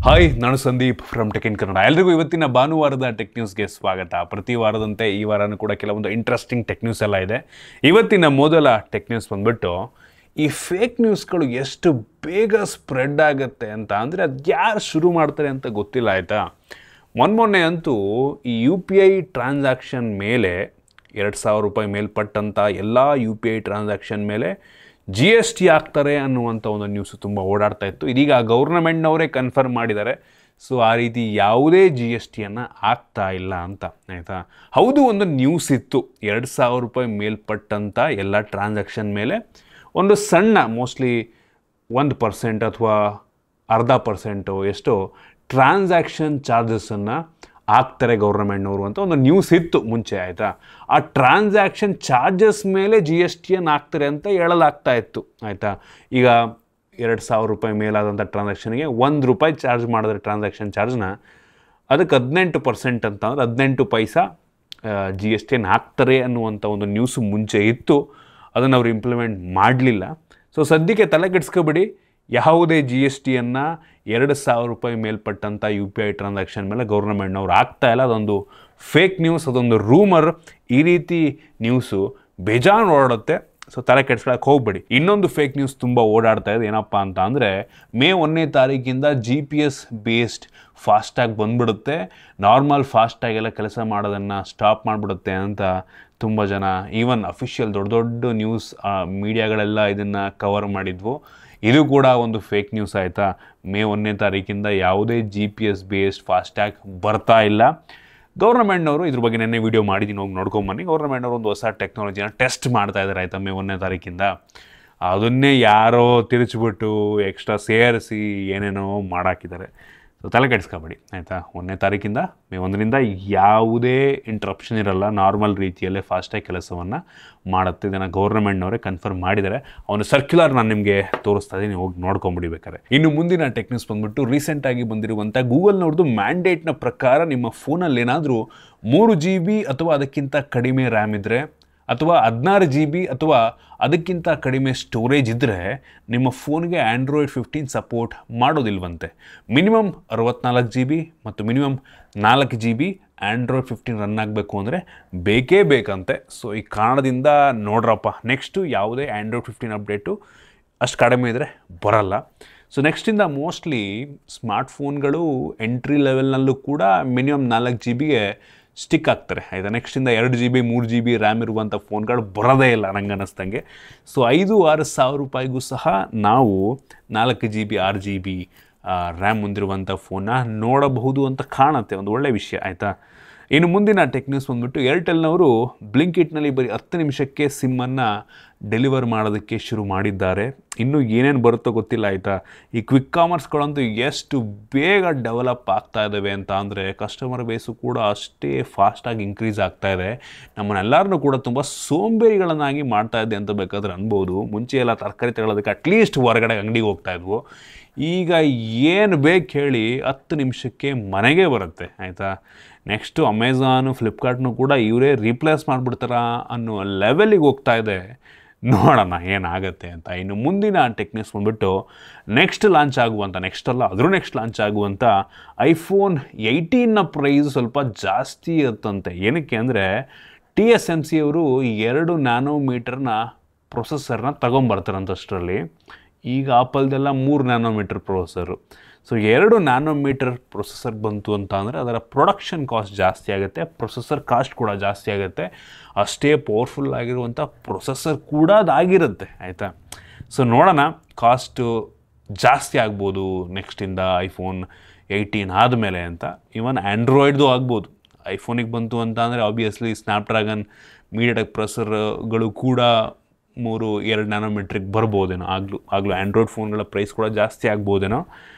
Hi, ನಾನು Sandeep from tech in Kannada. ಎಲ್ರಿಗೂ ಇವತ್ತಿನ ಭಾನುವಾರದ ಟೆಕ್ ನ್ಯೂಸ್ಗೆ ಸ್ವಾಗತ. ಪ್ರತಿ ವಾರದಂತೆ ಈ ವಾರನೂ ಕೂಡ ಕೆಲವೊಂದು ಇಂಟ್ರೆಸ್ಟಿಂಗ್ ಟೆಕ್ ನ್ಯೂಸ್ ಎಲ್ಲ ಇದೆ. ಇವತ್ತಿನ ಮೊದಲ ಟೆಕ್ ನ್ಯೂಸ್ ಬಂದ್ಬಿಟ್ಟು ಈ ಫೇಕ್ ನ್ಯೂಸ್ಗಳು ಎಷ್ಟು ಬೇಗ ಸ್ಪ್ರೆಡ್ ಆಗುತ್ತೆ ಅಂತ ಅಂದರೆ ಅದು ಯಾರು ಶುರು ಮಾಡ್ತಾರೆ ಅಂತ ಗೊತ್ತಿಲ್ಲ, ಆಯಿತಾ. ಮೊನ್ನೆ ಅಂತೂ ಈ UPI ಟ್ರಾನ್ಸಾಕ್ಷನ್ ಮೇಲೆ 2,000 ರೂಪಾಯಿ ಮೇಲ್ಪಟ್ಟಂಥ ಎಲ್ಲ UPI ಟ್ರಾನ್ಸಾಕ್ಷನ್ ಮೇಲೆ GST ಹಾಕ್ತಾರೆ ಅನ್ನುವಂಥ ಒಂದು ನ್ಯೂಸು ತುಂಬ ಓಡಾಡ್ತಾ ಇತ್ತು. ಇದೀಗ ಗೌರ್ನಮೆಂಟ್ನವರೇ ಕನ್ಫರ್ಮ್ ಮಾಡಿದ್ದಾರೆ. ಸೊ ಆ ರೀತಿ ಯಾವುದೇ GSTಯನ್ನು ಹಾಕ್ತಾ ಇಲ್ಲ ಅಂತ, ಆಯಿತಾ. ಹೌದು, ಒಂದು ನ್ಯೂಸ್ ಇತ್ತು, 2,000 ರೂಪಾಯಿ ಮೇಲ್ಪಟ್ಟಂಥ ಎಲ್ಲ ಟ್ರಾನ್ಸಾಕ್ಷನ್ ಮೇಲೆ ಒಂದು ಸಣ್ಣ ಮೋಸ್ಟ್ಲಿ 1% ಅಥವಾ 0.5% ಎಷ್ಟೋ ಟ್ರಾನ್ಸಾಕ್ಷನ್ ಚಾರ್ಜಸನ್ನು ಹಾಕ್ತಾರೆ ಗೌರ್ನಮೆಂಟ್ನವರು ಅಂತ ಒಂದು ನ್ಯೂಸ್ ಇತ್ತು ಮುಂಚೆ, ಆಯಿತಾ. ಆ ಟ್ರಾನ್ಸಾಕ್ಷನ್ ಚಾರ್ಜಸ್ ಮೇಲೆ GSTಯನ್ನು ಹಾಕ್ತಾರೆ ಅಂತ ಹೇಳಲಾಗ್ತಾ ಇತ್ತು, ಆಯಿತಾ. ಈಗ 2,000 ರೂಪಾಯಿ ಮೇಲಾದಂಥ ಟ್ರಾನ್ಸಾಕ್ಷನ್ಗೆ ₹1 ಚಾರ್ಜ್ ಮಾಡಿದ್ರೆ ಟ್ರಾನ್ಸಾಕ್ಷನ್ ಚಾರ್ಜ್ನ ಅದಕ್ಕೆ 18% ಅಂತ ಅಂದರೆ 18 ಪೈಸಾ GSTಯನ್ನು ಹಾಕ್ತಾರೆ ಅನ್ನುವಂಥ ಒಂದು ನ್ಯೂಸು ಮುಂಚೆ ಇತ್ತು. ಅದನ್ನು ಅವರು ಇಂಪ್ಲಿಮೆಂಟ್ ಮಾಡಲಿಲ್ಲ. ಸೊ ಸದ್ಯಕ್ಕೆ ತಲೆ ಕೆಡಿಸ್ಕೊಬೇಡಿ, ಯಾವುದೇ GSTಯನ್ನು 2,000 ರೂಪಾಯಿ ಮೇಲ್ಪಟ್ಟಂಥ UPI ಟ್ರಾನ್ಸಾಕ್ಷನ್ ಮೇಲೆ ಗೌರ್ನಮೆಂಟ್ನವ್ರು ಆಗ್ತಾ ಇಲ್ಲ. ಅದೊಂದು ಫೇಕ್ ನ್ಯೂಸ್, ಅದೊಂದು ರೂಮರ್. ಈ ರೀತಿ ನ್ಯೂಸು ಬೇಜಾರು ಓಡಾಡುತ್ತೆ. ಸೊ ತಲೆ ಕೆಡಿಸ್ಕೊಳಕ್ಕೆ ಹೋಗ್ಬೇಡಿ. ಇನ್ನೊಂದು ಫೇಕ್ ನ್ಯೂಸ್ ತುಂಬ ಓಡಾಡ್ತಾ ಇದೆ. ಏನಪ್ಪ ಅಂತ ಅಂದರೆ ಮೇ 1ನೇ ತಾರೀಕಿಂದ GPS ಬೇಸ್ಡ್ ಫಾಸ್ಟ್ಯಾಗ್ ಬಂದ್ಬಿಡುತ್ತೆ, ನಾರ್ಮಲ್ ಫಾಸ್ಟ್ಯಾಗೆಲ್ಲ ಕೆಲಸ ಮಾಡೋದನ್ನು ಸ್ಟಾಪ್ ಮಾಡಿಬಿಡುತ್ತೆ ಅಂತ ತುಂಬ ಜನ, ಈವನ್ ಅಫಿಷಿಯಲ್ ದೊಡ್ಡ ದೊಡ್ಡ ನ್ಯೂಸ್ ಮೀಡಿಯಾಗಳೆಲ್ಲ ಇದನ್ನು ಕವರ್ ಮಾಡಿದ್ವು. ಇದು ಕೂಡ ಒಂದು ಫೇಕ್ ನ್ಯೂಸ್, ಆಯಿತಾ. ಮೇ 1ನೇ ತಾರೀಕಿಂದ ಯಾವುದೇ GPS ಬೇಸ್ಡ್ ಫಾಸ್ಟ್ಯಾಗ್ ಬರ್ತಾ ಇಲ್ಲ. ಗೌರ್ನಮೆಂಟ್ನವರು ಇದ್ರ ಬಗ್ಗೆ ನೆನ್ನೆ ವೀಡಿಯೋ ಮಾಡಿದ್ದೀನಿ, ಹೋಗಿ ನೋಡ್ಕೊಂಬನ್ನಿ. ಗೌರ್ನಮೆಂಟ್ನವರು ಒಂದು ಹೊಸ ಟೆಕ್ನಾಲಜಿನ ಟೆಸ್ಟ್ ಮಾಡ್ತಾ ಇದ್ದಾರೆ, ಆಯಿತಾ. ಮೇ 1ನೇ ತಾರೀಕಿಂದ ಅದನ್ನೇ ಯಾರೋ ತಿರುಚಿಬಿಟ್ಟು ಎಕ್ಸ್ಟ್ರಾ ಸೇರಿಸಿ ಏನೇನೋ ಮಾಡಾಕಿದ್ದಾರೆ. ಸೊ ತಲೆ ಕೆಡಿಸ್ಕೊಬೇಡಿ, ಆಯಿತಾ. 1ನೇ ತಾರೀಕಿಂದ ಮೇ 1ರಿಂದ ಯಾವುದೇ ಇಂಟ್ರಪ್ಷನ್ ಇರಲ್ಲ, ನಾರ್ಮಲ್ ರೀತಿಯಲ್ಲೇ ಫಾಸ್ಟಾಗಿ ಕೆಲಸವನ್ನು ಮಾಡುತ್ತೆ. ಇದನ್ನು ಗೌರ್ನಮೆಂಟ್ನವರೇ ಕನ್ಫರ್ಮ್ ಮಾಡಿದ್ದಾರೆ. ಅವನು ಸರ್ಕ್ಯುಲರ್ ನಾನು ನಿಮಗೆ ತೋರಿಸ್ತಾ ಇದ್ದೀನಿ, ಹೋಗಿ ನೋಡ್ಕೊಂಬಿಡಿಬೇಕಾರೆ. ಇನ್ನು ಮುಂದಿನ ಟೆಕ್ ನ್ಯೂಸ್ ಬಂದ್ಬಿಟ್ಟು ರೀಸೆಂಟಾಗಿ ಬಂದಿರುವಂಥ ಗೂಗಲ್ನವ್ರದ್ದು ಮ್ಯಾಂಡೇಟ್ನ ಪ್ರಕಾರ ನಿಮ್ಮ ಫೋನಲ್ಲಿ ಏನಾದರೂ 3 GB ಅಥವಾ ಅದಕ್ಕಿಂತ ಕಡಿಮೆ ರ್ಯಾಮ್ ಇದ್ದರೆ, ಅಥವಾ 16 GB ಅಥವಾ ಅದಕ್ಕಿಂತ ಕಡಿಮೆ ಸ್ಟೋರೇಜ್ ಇದ್ದರೆ ನಿಮ್ಮ ಫೋನ್ಗೆ Android 15 ಸಪೋರ್ಟ್ ಮಾಡೋದಿಲ್ವಂತೆ. ಮಿನಿಮಮ್ 64 GB ಮತ್ತು ಮಿನಿಮಮ್ 4 GB Android 15 ರನ್ ಆಗಬೇಕು ಅಂದರೆ ಬೇಕೇ ಬೇಕಂತೆ. ಸೊ ಈ ಕಾರಣದಿಂದ ನೋಡ್ರಪ್ಪ, ನೆಕ್ಸ್ಟು ಯಾವುದೇ Android 15 ಅಪ್ಡೇಟು ಅಷ್ಟು ಕಡಿಮೆ ಇದ್ದರೆ ಬರಲ್ಲ. ಸೊ ನೆಕ್ಸ್ಟಿಂದ ಮೋಸ್ಟ್ಲಿ ಸ್ಮಾರ್ಟ್ಫೋನ್ಗಳು ಎಂಟ್ರಿ ಲೆವೆಲ್ನಲ್ಲೂ ಕೂಡ ಮಿನಿಮಮ್ 4 GB ಸ್ಟಿಕ್ ಆಗ್ತಾರೆ, ಆಯಿತಾ. ನೆಕ್ಸ್ಟಿಂದ 2 GB 3 GB ರ್ಯಾಮ್ ಇರುವಂಥ ಫೋನ್ಗಳು ಬರೋದೇ ಇಲ್ಲ ನಂಗೆ ಅನ್ನಿಸ್ದಂಗೆ. ಸೊ 5-6 ಸಾವಿರ ರೂಪಾಯಿಗೂ ಸಹ ನಾವು 4 GB 6 GB ರ್ಯಾಮ್ ಹೊಂದಿರುವಂಥ ಫೋನ್ನ ನೋಡಬಹುದು ಅಂತ ಕಾಣುತ್ತೆ. ಒಂದು ಒಳ್ಳೆಯ ವಿಷಯ, ಆಯಿತಾ. ಇನ್ನು ಮುಂದಿನ ಟೆಕ್ ನ್ಯೂಸ್ ಬಂದ್ಬಿಟ್ಟು ಏರ್ಟೆಲ್ನವರು ಬ್ಲಿಂಕಿಟ್ನಲ್ಲಿ ಬರೀ 10 ನಿಮಿಷಕ್ಕೆ ಸಿಮ್ಮನ್ನು ಡೆಲಿವರ್ ಮಾಡೋದಕ್ಕೆ ಶುರು ಮಾಡಿದ್ದಾರೆ. ಇನ್ನೂ ಏನೇನು ಬರುತ್ತೋ ಗೊತ್ತಿಲ್ಲ, ಆಯಿತಾ. ಈ ಕ್ವಿಕ್ ಕಾಮರ್ಸ್ಗಳಂತೂ ಎಷ್ಟು ಬೇಗ ಡೆವಲಪ್ ಆಗ್ತಾ ಇದ್ದಾವೆ ಅಂತ ಅಂದರೆ ಕಸ್ಟಮರ್ ಬೇಸು ಕೂಡ ಅಷ್ಟೇ ಫಾಸ್ಟಾಗಿ ಇನ್ಕ್ರೀಸ್ ಆಗ್ತಾ ಇದೆ. ನಮ್ಮನ್ನೆಲ್ಲರನ್ನೂ ಕೂಡ ತುಂಬ ಸೋಂಬೇರಿಗಳನ್ನಾಗಿ ಮಾಡ್ತಾ ಇದೆ ಅಂತ ಬೇಕಾದ್ರೆ ಅನ್ಬೋದು. ಮುಂಚೆ ಎಲ್ಲ ತರಕಾರಿ ತಗೊಳ್ಳೋದಕ್ಕೆ ಅಟ್ಲೀಸ್ಟ್ ಹೊರಗಡೆ ಅಂಗಡಿಗೆ ಹೋಗ್ತಾ ಇದ್ವು. ಈಗ ಏನು ಬೇಕು ಹೇಳಿ 10 ನಿಮಿಷಕ್ಕೆ ಮನೆಗೆ ಬರುತ್ತೆ, ಆಯಿತಾ. ನೆಕ್ಸ್ಟು ಅಮೆಝಾನು ಫ್ಲಿಪ್ಕಾರ್ಟ್ನು ಕೂಡ ಇವರೇ ರೀಪ್ಲೇಸ್ ಮಾಡಿಬಿಡ್ತಾರ ಅನ್ನೋ ಲೆವೆಲಿಗೆ ಹೋಗ್ತಾ ಇದೆ. ನೋಡೋಣ ಏನಾಗುತ್ತೆ ಅಂತ. ಇನ್ನು ಮುಂದಿನ ಟೆಕ್ ನ್ಯೂಸ್ ಬಂದ್ಬಿಟ್ಟು ನೆಕ್ಸ್ಟ್ ಲಾಂಚ್ ಲಾಂಚ್ ಆಗುವಂಥ iPhone 18ನ ಪ್ರೈಸ್ ಸ್ವಲ್ಪ ಜಾಸ್ತಿ ಇರುತ್ತಂತೆ. ಏನಕ್ಕೆ ಅಂದರೆ TSMC ಅವರು 2 ನ್ಯಾನೋಮೀಟರ್ನ ಪ್ರೊಸೆಸರ್ನ ತೊಗೊಂಬರ್ತಾರಂತಷ್ಟರಲ್ಲಿ. ಈಗ ಆಪಲ್ದೆಲ್ಲ 3 nanometre processor. So 2 nanometre processor ಬಂತು ಅಂತ ಅಂದರೆ ಅದರ ಪ್ರೊಡಕ್ಷನ್ ಕಾಸ್ಟ್ ಜಾಸ್ತಿ ಆಗುತ್ತೆ, ಪ್ರೊಸೆಸರ್ ಕಾಸ್ಟ್ ಕೂಡ ಜಾಸ್ತಿ ಆಗುತ್ತೆ. ಅಷ್ಟೇ ಪವರ್ಫುಲ್ ಆಗಿರುವಂಥ ಪ್ರೊಸೆಸರ್ ಕೂಡ ಅದಾಗಿರುತ್ತೆ, ಆಯಿತಾ. ಸೊ ನೋಡೋಣ, ಕಾಸ್ಟು ಜಾಸ್ತಿ ಆಗ್ಬೋದು ನೆಕ್ಸ್ಟಿಂದ iPhone 18 ಆದಮೇಲೆ ಅಂತ. ಈವನ್ ಆ್ಯಂಡ್ರಾಯ್ಡ್ದು ಆಗ್ಬೋದು. ಐಫೋನಿಗೆ ಬಂತು ಅಂತ ಅಂದರೆ ಆಬ್ವಿಯಸ್ಲಿ ಸ್ನ್ಯಾಪ್ಡ್ರ್ಯಾಗನ್ ಮೀಡಿಯಾಟೆಕ್ ಪ್ರೊಸೆಸರ್ಗಳು ಕೂಡ 2 ನ್ಯಾನೋಮೀಟ್ರಿಗೆ ಬರ್ಬೋದೇನೋ. ಆಗಲೂ ಆ್ಯಂಡ್ರಾಯ್ಡ್ ಫೋನ್ಗಳ ಪ್ರೈಸ್ ಕೂಡ ಜಾಸ್ತಿ ಆಗ್ಬೋದೇನೋ,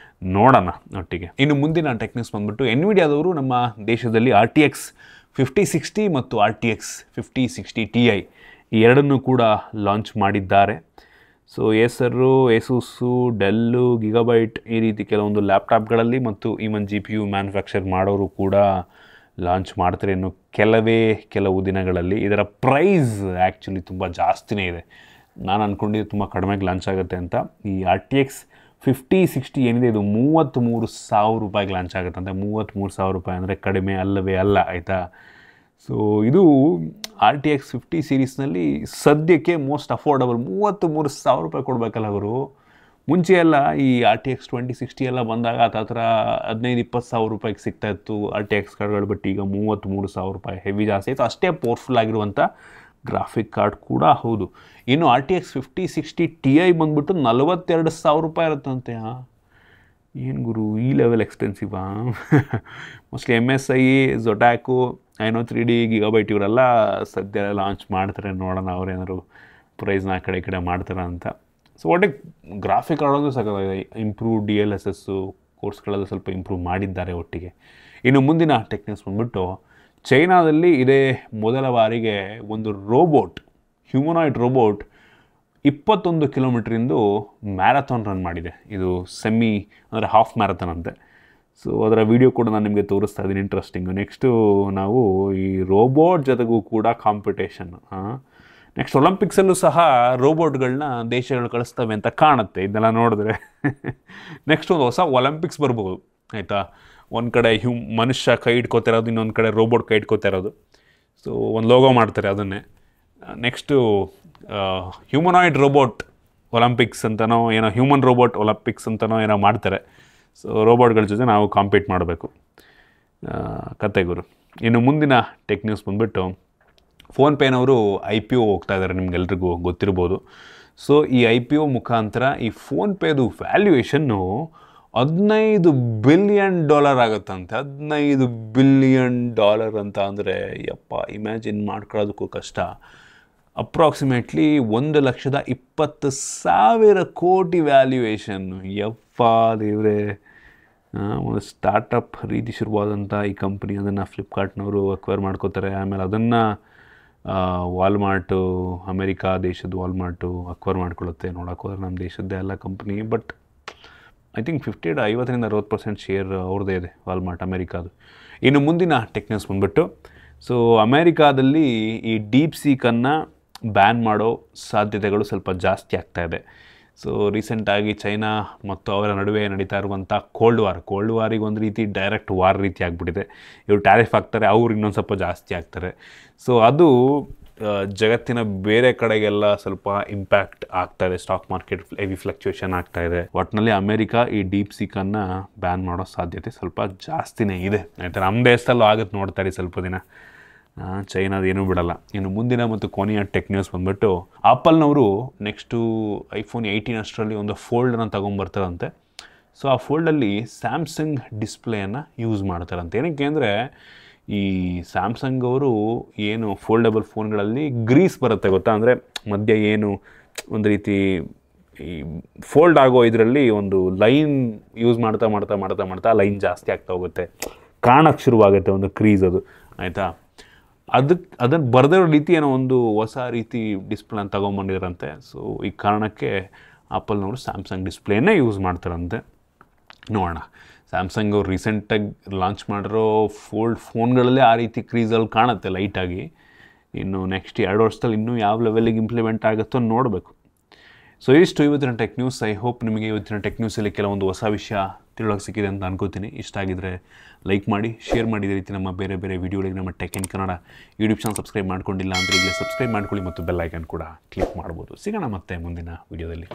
ನೋಡೋಣ ಒಟ್ಟಿಗೆ. ಇನ್ನು ಮುಂದಿನ ಟೆಕ್ ನ್ಯೂಸ್ ಬಂದ್ಬಿಟ್ಟು ಎನ್ವಿಡಿಯಾದವರು ನಮ್ಮ ದೇಶದಲ್ಲಿ RTX 5060 ಮತ್ತು RTX 5060 Ti ಈ ಎರಡನ್ನೂ ಕೂಡ ಲಾಂಚ್ ಮಾಡಿದ್ದಾರೆ. ಸೊ ಏಸೂಸು, ಡೆಲ್ಲು, ಗಿಗಾಬೈಟ್ ಈ ರೀತಿ ಕೆಲವೊಂದು ಲ್ಯಾಪ್ಟಾಪ್ಗಳಲ್ಲಿ ಮತ್ತು ಈವನ್ GPU ಮ್ಯಾನುಫ್ಯಾಕ್ಚರ್ ಮಾಡೋರು ಕೂಡ ಲಾಂಚ್ ಮಾಡ್ತಾರೆ ಇನ್ನು ಕೆಲವು ದಿನಗಳಲ್ಲಿ. ಇದರ ಪ್ರೈಸ್ ಆ್ಯಕ್ಚುಲಿ ತುಂಬ ಜಾಸ್ತಿನೇ ಇದೆ. ನಾನು ಅಂದ್ಕೊಂಡಿದ್ದು ತುಂಬ ಕಡಿಮೆಗೆ ಲಾಂಚ್ ಆಗುತ್ತೆ ಅಂತ. ಈ RTX 5060 ಏನಿದೆ ಇದು 33,000 ರೂಪಾಯಿಗೆ ಲಾಂಚ್ ಆಗುತ್ತಂತೆ. 33,000 ರೂಪಾಯಿ ಅಂದರೆ ಕಡಿಮೆ ಅಲ್ಲವೇ ಅಲ್ಲ, ಆಯಿತಾ. ಸೊ ಇದು RTX 50 ಸೀರೀಸ್ನಲ್ಲಿ ಸದ್ಯಕ್ಕೆ ಮೋಸ್ಟ್ ಅಫೋರ್ಡಬಲ್. 33,000 ರೂಪಾಯಿ ಕೊಡಬೇಕಲ್ಲ ಅವರು. ಮುಂಚೆ ಎಲ್ಲ ಈ RTX 2060 ಎಲ್ಲ ಬಂದಾಗ ಹತ್ರ 15-20,000 ರೂಪಾಯಿಗೆ ಸಿಗ್ತಾಯಿತ್ತು RTX ಕಾರ್ಡ್ಗಳು. ಬಟ್ ಈಗ 33,000 ರೂಪಾಯಿ, ಹೆವಿ ಜಾಸ್ತಿ ಆಯಿತು. ಅಷ್ಟೇ ಪವರ್ಫುಲ್ ಆಗಿರುವಂಥ ಗ್ರಾಫಿಕ್ ಕಾರ್ಡ್ ಕೂಡ ಹೌದು. ಇನ್ನು RTX 5060 Ti ಬಂದುಬಿಟ್ಟು 42,000 ರೂಪಾಯಿ ಇರುತ್ತಂತೆ. ಏನು ಗುರು, ಈ ಲೆವೆಲ್ ಎಕ್ಸ್ಪೆನ್ಸಿವಾ? Mostly MSI, Zotac, Nano 3D, Gigabyte ಇವರೆಲ್ಲ ಸದ್ಯ ಲಾಂಚ್ ಮಾಡ್ತಾರೆ. ನೋಡೋಣ ಅವ್ರೇನಾದ್ರು ಪ್ರೈಸ್ನ ಆ ಕಡೆ ಮಾಡ್ತಾರೆ ಅಂತ. ಸೊ ಒಟ್ಟೆ ಗ್ರಾಫಿಕ್ ಕಾರ್ಡೋದು ಸಾಕಾಗಿದೆ. ಇಂಪ್ರೂವ್ DLSS ಕೋರ್ಸ್ಗಳೆಲ್ಲ ಸ್ವಲ್ಪ ಇಂಪ್ರೂವ್ ಮಾಡಿದ್ದಾರೆ ಒಟ್ಟಿಗೆ. ಇನ್ನು ಮುಂದಿನ ಟೆಕ್ನಿಕ್ಸ್ ಬಂದ್ಬಿಟ್ಟು ಚೈನಾದಲ್ಲಿ ಇದೇ ಮೊದಲ ಬಾರಿಗೆ ಒಂದು ರೋಬೋಟ್, ಹ್ಯೂಮನಾಯ್ಡ್ ರೋಬೋಟ್ 21 ಕಿಲೋಮೀಟ್ರಿಂದು ಮ್ಯಾರಥಾನ್ ರನ್ ಮಾಡಿದೆ. ಇದು ಸೆಮಿ ಅಂದರೆ ಹಾಫ್ ಮ್ಯಾರಥಾನ್ ಅಂತೆ. ಸೊ ಅದರ ವಿಡಿಯೋ ಕೂಡ ನಾನು ನಿಮಗೆ ತೋರಿಸ್ತಾ ಇದ್ದೀನಿ, ಇಂಟ್ರೆಸ್ಟಿಂಗು. ನೆಕ್ಸ್ಟು ನಾವು ಈ ರೋಬೋಟ್ ಜೊತೆಗೂ ಕೂಡ ಕಾಂಪಿಟೇಷನ್. ನೆಕ್ಸ್ಟ್ ಒಲಿಂಪಿಕ್ಸಲ್ಲೂ ಸಹ ರೋಬೋಟ್ಗಳನ್ನ ದೇಶಗಳು ಕಳಿಸ್ತವೆ ಅಂತ ಕಾಣುತ್ತೆ ಇದನ್ನೆಲ್ಲ ನೋಡಿದ್ರೆ. ನೆಕ್ಸ್ಟ್ ಒಂದು ಹೊಸ ಒಲಿಂಪಿಕ್ಸ್ ಬರ್ಬೋದು, ಆಯಿತಾ. ಒಂದು ಕಡೆ ಮನುಷ್ಯ ಕೈ ಇಟ್ಕೋತಿರೋದು, ಇನ್ನೊಂದು ಕಡೆ ರೋಬೋಟ್ ಕೈ ಇಟ್ಕೋತಿರೋದು. ಸೊ ಒಂದು ಲೋಗೋ ಮಾಡ್ತಾರೆ ಅದನ್ನೇ. ನೆಕ್ಸ್ಟು ಹ್ಯೂಮನಾಯ್ಡ್ ರೋಬೋಟ್ ಒಲಿಂಪಿಕ್ಸ್ ಅಂತನೋ ಏನೋ, ಹ್ಯೂಮನ್ ರೋಬೋಟ್ ಒಲಿಂಪಿಕ್ಸ್ ಅಂತನೋ ಏನೋ ಮಾಡ್ತಾರೆ. ಸೊ ರೋಬೋಟ್ಗಳ ಜೊತೆ ನಾವು ಕಾಂಪೀಟ್ ಮಾಡಬೇಕು, ಕತೆ ಗುರು. ಇನ್ನು ಮುಂದಿನ ಟೆಕ್ ನ್ಯೂಸ್ ಬಂದುಬಿಟ್ಟು ಫೋನ್ಪೇನವರು IPO ಹೋಗ್ತಾ ಇದ್ದಾರೆ, ನಿಮ್ಗೆಲ್ರಿಗೂ ಗೊತ್ತಿರ್ಬೋದು. ಸೊ ಈ IPO ಮುಖಾಂತರ ಈ ಫೋನ್ಪೇದು ವ್ಯಾಲ್ಯೂಯೇಷನ್ನು $15 ಬಿಲಿಯನ್ ಆಗುತ್ತಂತೆ. $15 ಬಿಲಿಯನ್ ಅಂತ ಅಂದರೆ ಯಪ್ಪ, ಇಮ್ಯಾಜಿನ್ ಮಾಡ್ಕೊಳ್ಳೋದಕ್ಕೂ ಕಷ್ಟ. ಅಪ್ರಾಕ್ಸಿಮೇಟ್ಲಿ 1,20,000 ಕೋಟಿ ವ್ಯಾಲ್ಯೂಯೇಷನ್ನು. ಯಪ್ಪ ದೇವ್ರೆ, ಒಂದು ಸ್ಟಾರ್ಟಪ್ ರೀತಿ ಶುರುವಾದಂಥ ಈ ಕಂಪ್ನಿ, ಅದನ್ನು ಫ್ಲಿಪ್ಕಾರ್ಟ್ನವರು ಅಕ್ವೈರ್ ಮಾಡ್ಕೋತಾರೆ. ಆಮೇಲೆ ಅದನ್ನು ವಾಲ್ಮಾರ್ಟು, ಅಮೆರಿಕಾ ದೇಶದ ವಾಲ್ಮಾರ್ಟು ಅಕ್ವೈರ್ ಮಾಡ್ಕೊಳ್ಳುತ್ತೆ. ನೋಡೋಕೆ ಹೋದ್ರೆ ನಮ್ಮ ದೇಶದ್ದೇ ಎಲ್ಲ company. But I think 50-60% share ಅವ್ರದ್ದೇ ಇದೆ ವಾಲ್ಮಾರ್ಟ್ ಅಮೆರಿಕಾದು. ಇನ್ನು ಮುಂದಿನ ಟೆಕ್ನಿಕ್ಸ್ ಬಂದ್ಬಿಟ್ಟು, ಸೊ ಅಮೇರಿಕಾದಲ್ಲಿ ಈ ಡೀಪ್ ಸೀಕನ್ನು ಬ್ಯಾನ್ ಮಾಡೋ ಸಾಧ್ಯತೆಗಳು ಸ್ವಲ್ಪ ಜಾಸ್ತಿ ಆಗ್ತಾಯಿದೆ. ಸೊ ರೀಸೆಂಟಾಗಿ ಚೈನಾ ಮತ್ತು ಅವರ ನಡುವೆ ನಡೀತಾ ಇರುವಂಥ ಕೋಲ್ಡ್ ವಾರಿಗೆ ಒಂದು ರೀತಿ ಡೈರೆಕ್ಟ್ ವಾರ್ ರೀತಿ ಆಗಿಬಿಟ್ಟಿದೆ. ಇವರು ಟ್ಯಾರಿಫ್ ಹಾಕ್ತಾರೆ, ಅವ್ರು ಇನ್ನೊಂದು ಸ್ವಲ್ಪ ಜಾಸ್ತಿ ಆಗ್ತಾರೆ. ಸೊ ಅದು ಜಗತ್ತಿನ ಬೇರೆ ಕಡೆಗೆಲ್ಲ ಸ್ವಲ್ಪ ಇಂಪ್ಯಾಕ್ಟ್ ಆಗ್ತಾಯಿದೆ. ಸ್ಟಾಕ್ ಮಾರ್ಕೆಟ್ ಹೆವಿ ಫ್ಲಕ್ಚುಯೇಷನ್ ಆಗ್ತಾಯಿದೆ. ಒಟ್ಟಿನಲ್ಲಿ ಅಮೇರಿಕಾ ಈ ಡೀಪ್ ಸೀಕನ್ನು ಬ್ಯಾನ್ ಮಾಡೋ ಸಾಧ್ಯತೆ ಸ್ವಲ್ಪ ಜಾಸ್ತಿನೇ ಇದೆ, ಆಯಿತಾ. ನಮ್ಮ ದೇಶದಲ್ಲೂ ಆಗುತ್ತೆ, ನೋಡ್ತಾರೆ ಸ್ವಲ್ಪ ದಿನ. ಚೈನಾದ ಏನೂ ಬಿಡಲ್ಲ. ಇನ್ನು ಮುಂದಿನ ಮತ್ತು ಕೊನೆಯ ಟೆಕ್ ನ್ಯೂಸ್ ಬಂದ್ಬಿಟ್ಟು, ಆಪಲ್ನವರು ನೆಕ್ಸ್ಟು iPhone 18 ಅಷ್ಟರಲ್ಲಿ ಒಂದು ಫೋಲ್ಡನ್ನು ತೊಗೊಂಬರ್ತಾರಂತೆ. ಸೊ ಆ ಫೋಲ್ಡಲ್ಲಿ ಸ್ಯಾಮ್ಸಂಗ್ ಡಿಸ್ಪ್ಲೇಯನ್ನು ಯೂಸ್ ಮಾಡ್ತಾರಂತೆ. ಏನಕ್ಕೆ ಅಂದರೆ ಈ ಸ್ಯಾಮ್ಸಂಗ್ ಅವರು ಏನು ಫೋಲ್ಡಬಲ್ ಫೋನ್ಗಳಲ್ಲಿ ಗ್ರೀಸ್ ಬರುತ್ತೆ ಗೊತ್ತಾ, ಅಂದರೆ ಮಧ್ಯ ಏನು ಒಂದು ರೀತಿ ಈ ಫೋಲ್ಡ್ ಆಗೋ ಇದರಲ್ಲಿ ಒಂದು ಲೈನ್ ಯೂಸ್ ಮಾಡ್ತಾ ಲೈನ್ ಜಾಸ್ತಿ ಆಗ್ತಾ ಹೋಗುತ್ತೆ, ಕಾಣಕ್ಕೆ ಶುರುವಾಗುತ್ತೆ ಒಂದು ಕ್ರೀಸ್ ಅದು, ಆಯಿತಾ. ಅದನ್ನು ಬರೆದಿರೋ ರೀತಿ ಏನೋ ಒಂದು ಹೊಸ ರೀತಿ ಡಿಸ್ಪ್ಲೇನ ತೊಗೊಂಬಂದಿದ್ದಾರಂತೆ. ಸೊ ಈ ಕಾರಣಕ್ಕೆ ಆಪಲ್ನವರು ಸ್ಯಾಮ್ಸಂಗ್ ಡಿಸ್ಪ್ಲೇನೇ ಯೂಸ್ ಮಾಡ್ತಾರಂತೆ. ನೋಡೋಣ, ಸ್ಯಾಮ್ಸಂಗ್ ಅವ್ರು ರೀಸೆಂಟಾಗಿ ಲಾಂಚ್ ಮಾಡಿರೋ ಫೋನ್ಗಳಲ್ಲೇ ಆ ರೀತಿ ಕ್ರೀಸಲ್ಲಿ ಕಾಣುತ್ತೆ ಲೈಟಾಗಿ. ಇನ್ನು ನೆಕ್ಸ್ಟ್ 2 ವರ್ಷದಲ್ಲಿ ಇನ್ನೂ ಯಾವ ಲೆವೆಲಿಗೆ ಇಂಪ್ಲಿಮೆಂಟ್ ಆಗುತ್ತೋ ನೋಡಬೇಕು. ಸೊ ಇಷ್ಟು ಇವತ್ತಿನ ಟೆಕ್ ನ್ಯೂಸ್. ಐ ಹೋಪ್ ನಿಮಗೆ ಇವತ್ತಿನ ಟೆಕ್ ನ್ಯೂಸಲ್ಲಿ ಕೆಲವೊಂದು ಹೊಸ ವಿಷಯ ತಿಳೋಕ್ಕೆ ಸಿಕ್ಕಿದೆ ಅಂತ ಅನ್ಕೋತೀನಿ. ಇಷ್ಟ ಆಗಿದ್ದರೆ ಲೈಕ್ ಮಾಡಿ, ಶೇರ್ ಮಾಡಿ. ಇದೇ ರೀತಿ ನಮ್ಮ ಬೇರೆ ವಿಡಿಯೋಗಳಿಗೆ ನಮ್ಮ tech in Kannada YouTube channel subscribe ಮಾಡ್ಕೊಂಡಿಲ್ಲ ಅಂದರೆ ಈಗಲೇ ಸಬ್ಸ್ಕ್ರೈಬ್ ಮಾಡ್ಕೊಳ್ಳಿ ಮತ್ತು ಬೆಲ್ ಐಕನ್ ಕೂಡ ಕ್ಲಿಕ್ ಮಾಡ್ಬೋದು. ಸಿಗೋಣ ಮತ್ತೆ ಮುಂದಿನ ವಿಡಿಯೋದಲ್ಲಿ.